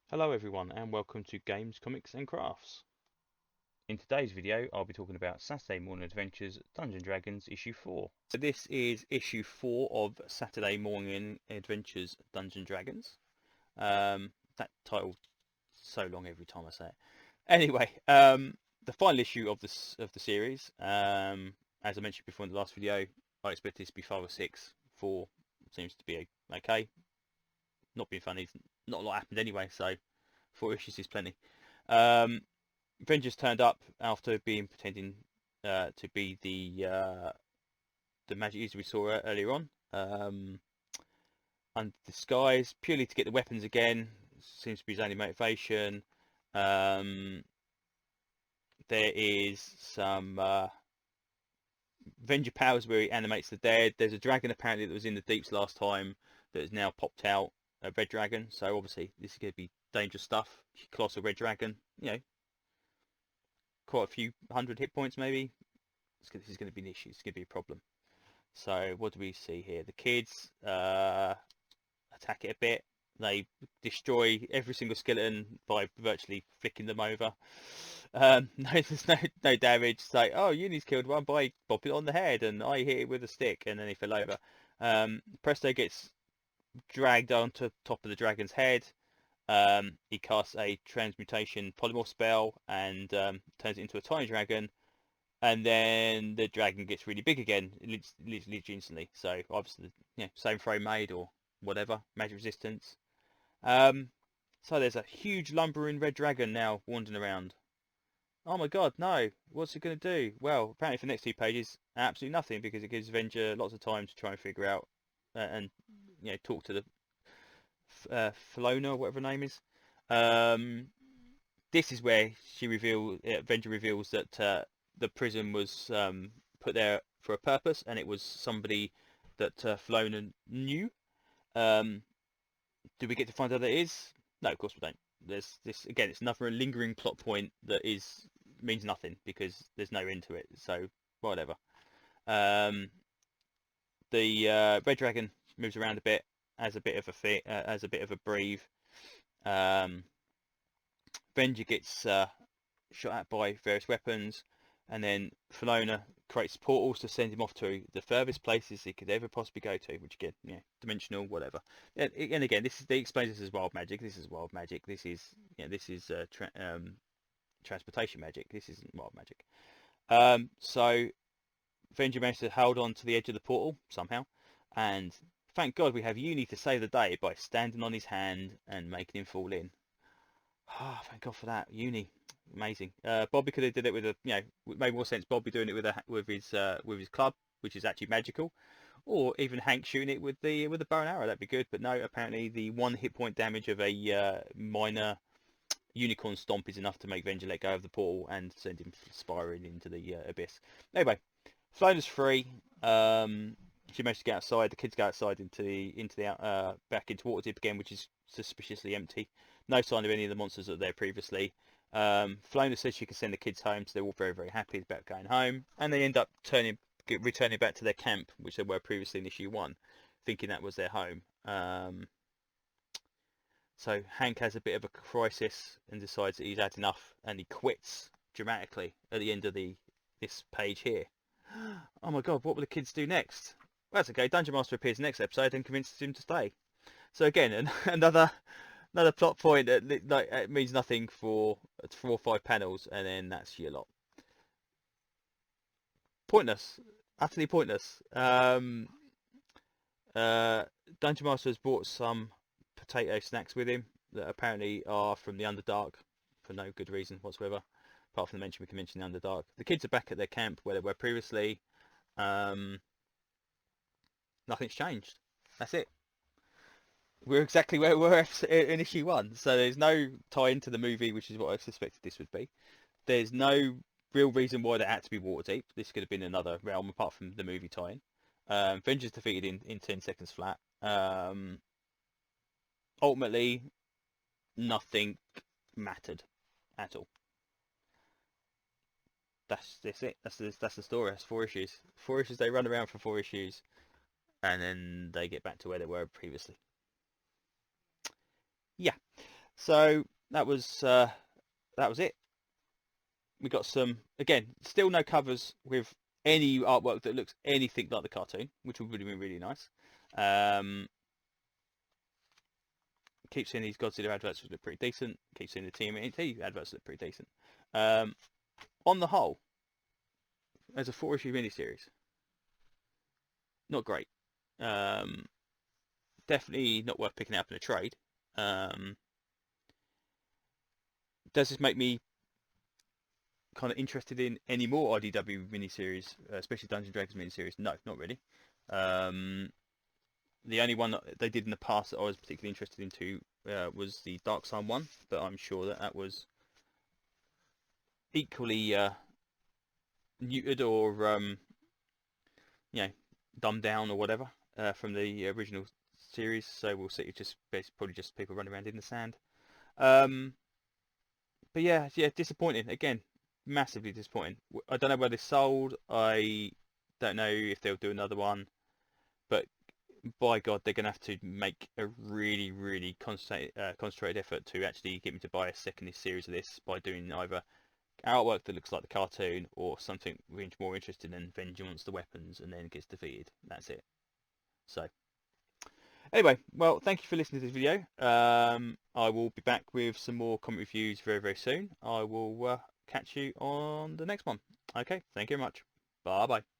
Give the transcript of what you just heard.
Hello everyone and welcome to Games, Comics and Crafts. In today's video I'll be talking about Saturday Morning Adventures Dungeons & Dragons issue 4. So this is issue 4 of Saturday Morning Adventures Dungeons & Dragons. That title's so long every time I say it. Anyway, the final issue of the series. As I mentioned before in the last video, I expect this to be 5 or 6. 4 seems to be okay. Not being funny, not a lot happened anyway, so 4 issues is plenty. Avengers turned up after being pretending to be the magic user we saw earlier on, under disguise, purely to get the weapons again. Seems to be his only motivation. Um, there is some Avenger powers where he animates the dead. There's a dragon apparently that was in the deeps last time that has now popped out, a red dragon. So obviously this is going to be dangerous stuff. Colossal red dragon, quite a few hundred hit points maybe. This is going to be an issue. It's going to be a problem. So what do we see here? The kids attack it a bit. They destroy every single skeleton by virtually flicking them over. No, there's no damage. It's like, oh, Uni's killed one by popping it on the head, and I hit it with a stick, and then he fell over. Presto gets dragged onto top of the dragon's head. He casts a transmutation polymorph spell and turns it into a tiny dragon, and then the dragon gets really big again, literally instantly. So obviously, same frame made or whatever, magic resistance. Um, so there's a huge lumbering red dragon now wandering around. Oh my god, no! What's it going to do? Well, apparently for the next 2 pages, absolutely nothing, because it gives Avenger lots of time to try and figure out and talk to the Filona, whatever her name is. Um, this is where Avenger reveals that the prison was put there for a purpose, and it was somebody that Filona knew. Um, do we get to find out that it is? No, of course we don't. There's this again. It's another lingering plot point that means nothing because there's no end to it. So whatever. Um, the red dragon moves around a bit, as a bit of a as a bit of a breathe. Um, Avenger gets shot at by various weapons, and then Filona creates portals to send him off to the furthest places he could ever possibly go to, which again, dimensional, whatever. And again, they explain this as wild magic. This is wild magic. This is transportation magic. This isn't wild magic. So Avenger managed to hold on to the edge of the portal somehow, and thank God we have Uni to save the day by standing on his hand and making him fall in. Ah, thank God for that. Uni, amazing. Bobby could have did it with it made more sense. Bobby doing it with his club, which is actually magical, or even Hank shooting it with the bow and arrow. That'd be good. But no, apparently the 1 hit point damage of a minor unicorn stomp is enough to make Venger let go of the portal and send him spiraling into the abyss. Anyway, Flona's free. She managed to get outside. The kids go outside back into Waterdeep again, which is suspiciously empty. No sign of any of the monsters that were there previously. Flona says she can send the kids home, so they're all very, very happy about going home. And they end up returning back to their camp, which they were previously in issue 1, thinking that was their home. So Hank has a bit of a crisis and decides that he's had enough, and he quits dramatically at the end of this page here. Oh my god, what will the kids do next? Well, that's okay. Dungeon Master appears next episode and convinces him to stay. So again, another plot point that it means nothing for 4 or 5 panels, and then that's your lot. Pointless, utterly pointless. Dungeon Master has brought some potato snacks with him that apparently are from the Underdark for no good reason whatsoever, apart from the mention we can mention the Underdark. The kids are back at their camp where they were previously. Um, Nothing's changed. That's it. We're exactly where we were in issue 1, so there's no tie into the movie, which is what I suspected this would be. There's no real reason why they had to be Waterdeep. This could have been another realm apart from the movie tie-in. Vengeance defeated in 10 seconds flat. Ultimately, nothing mattered at all. That's it. That's the story. That's 4 issues. 4 issues. They run around for 4 issues, and then they get back to where they were previously. Yeah. So that was it. We got some, again, still no covers with any artwork that looks anything like the cartoon, which would have been really nice. Keep seeing these Godzilla adverts look pretty decent. Keep seeing the TMNT adverts look pretty decent. On the whole, as a 4-issue miniseries, not great. Definitely not worth picking up in a trade. Does this make me kind of interested in any more IDW miniseries, especially Dungeons & Dragons miniseries? No, not really. The only one that they did in the past that I was particularly interested in too was the Dark Sun one, but I'm sure that was equally neutered or you know, dumbed down or whatever from the original series. So we'll see. It's just probably just people running around in the sand. But yeah, disappointing again. Massively disappointing. I don't know where they sold. I don't know if they'll do another one, but by God, they're going to have to make a really, really concentrated effort to actually get me to buy a second series of this by doing either artwork that looks like the cartoon or something more interesting than Vengeance Monster Weapons and then gets defeated. That's it. So anyway, well, thank you for listening to this video. I will be back with some more comic reviews very, very soon. I will catch you on the next one. Okay, thank you very much. Bye bye.